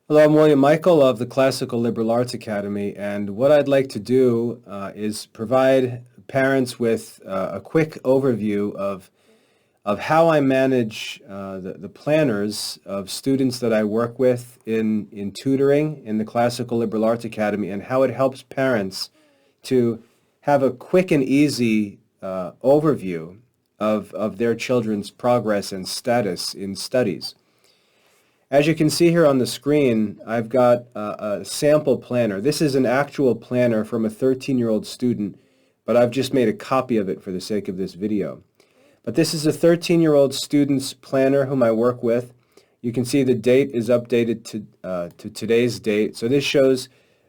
Hello, I'm William Michael of the Classical Liberal Arts Academy, and what I'd like to do is provide parents with a quick overview of how I manage the planners of students that I work with in tutoring in the Classical Liberal Arts Academy, and how it helps parents to have a quick and easy overview of their children's progress and status in studies. As you can see here on the screen, I've got a sample planner. This is an actual planner from a 13-year-old student, but I've just made a copy of it for the sake of this video. But this is a 13-year-old student's planner whom I work with. You can see the date is updated to today's date. So this shows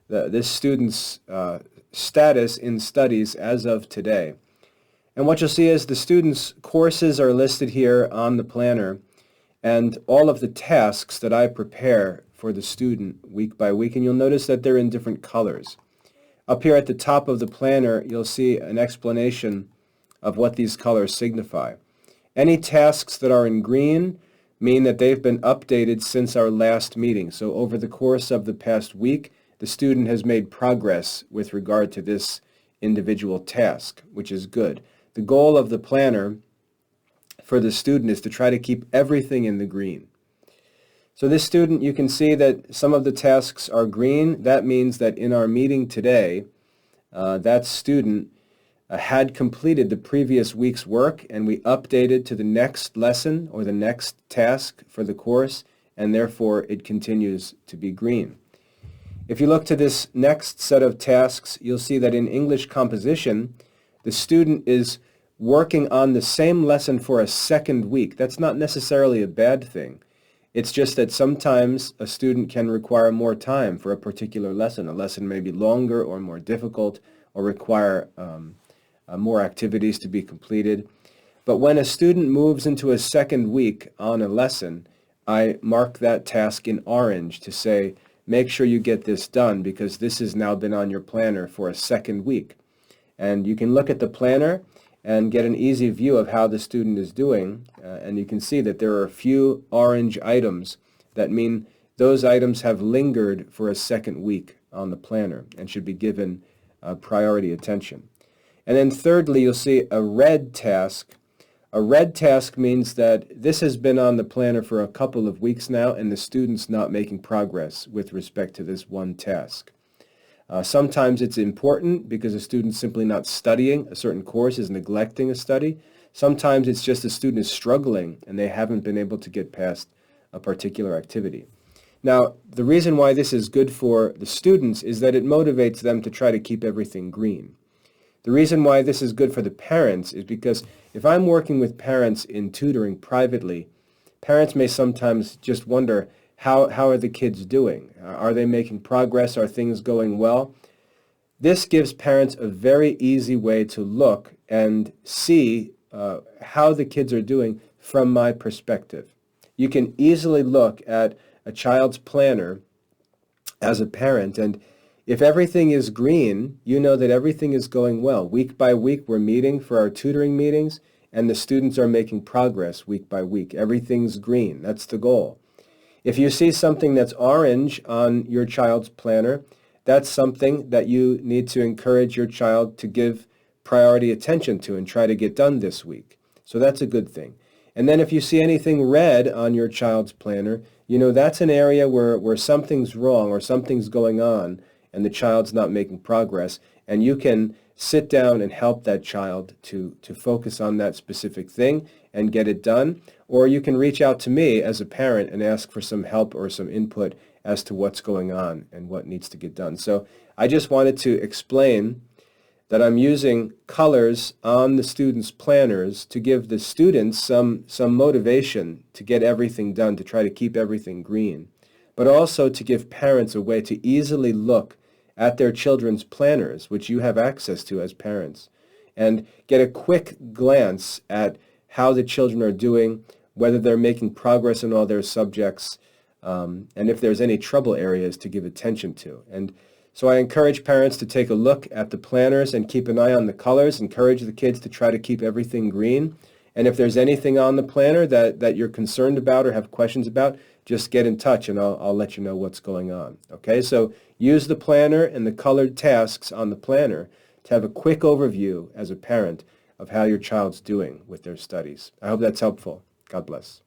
this student's status in studies as of today. And what you'll see is the student's courses are listed here on the planner, and all of the tasks that I prepare for the student week by week, and you'll notice that they're in different colors. Up here at the top of the planner, you'll see an explanation of what these colors signify. Any tasks that are in green mean that they've been updated since our last meeting. So over the course of the past week, the student has made progress with regard to this individual task, which is good. The goal of the planner for the student is to try to keep everything in the green. So this student, you can see that some of the tasks are green. That means that in our meeting today, that student had completed the previous week's work, and we updated to the next lesson or the next task for the course, and therefore it continues to be green. If you look to this next set of tasks, you'll see that in English composition, the student is working on the same lesson for a second week. That's not necessarily a bad thing. It's just that sometimes a student can require more time for a particular lesson. A lesson may be longer or more difficult or require more activities to be completed. But when a student moves into a second week on a lesson, I mark that task in orange to say, make sure you get this done because this has now been on your planner for a second week. And you can look at the planner and get an easy view of how the student is doing. And you can see that there are a few orange items that mean those items have lingered for a second week on the planner and should be given priority attention. And then thirdly, you'll see a red task. A red task means that this has been on the planner for a couple of weeks now and the student's not making progress with respect to this one task. Sometimes it's important because a student's simply not studying. A certain course is neglecting a study. Sometimes it's just a student is struggling and they haven't been able to get past a particular activity. Now, the reason why this is good for the students is that it motivates them to try to keep everything green. The reason why this is good for the parents is because if I'm working with parents in tutoring privately, parents may sometimes just wonder, how are the kids doing? Are they making progress? Are things going well? This gives parents a very easy way to look and see how the kids are doing from my perspective. You can easily look at a child's planner as a parent, and if everything is green, you know that everything is going well. Week by week, we're meeting for our tutoring meetings, and the students are making progress week by week. Everything's green. That's the goal. If you see something that's orange on your child's planner, that's something that you need to encourage your child to give priority attention to and try to get done this week. So that's a good thing. And then if you see anything red on your child's planner, you know that's an area where something's wrong or something's going on and the child's not making progress, and you can sit down and help that child to focus on that specific thing and get it done. Or you can reach out to me as a parent and ask for some help or some input as to what's going on and what needs to get done. So I just wanted to explain that I'm using colors on the students' planners to give the students some motivation to get everything done, to try to keep everything green, but also to give parents a way to easily look at their children's planners, which you have access to as parents, and get a quick glance at how the children are doing, whether they're making progress in all their subjects, and if there's any trouble areas to give attention to. And so I encourage parents to take a look at the planners and keep an eye on the colors, encourage the kids to try to keep everything green. And if there's anything on the planner that you're concerned about or have questions about, just get in touch and I'll let you know what's going on. Okay, so use the planner and the colored tasks on the planner to have a quick overview as a parent of how your child's doing with their studies. I hope that's helpful. God bless.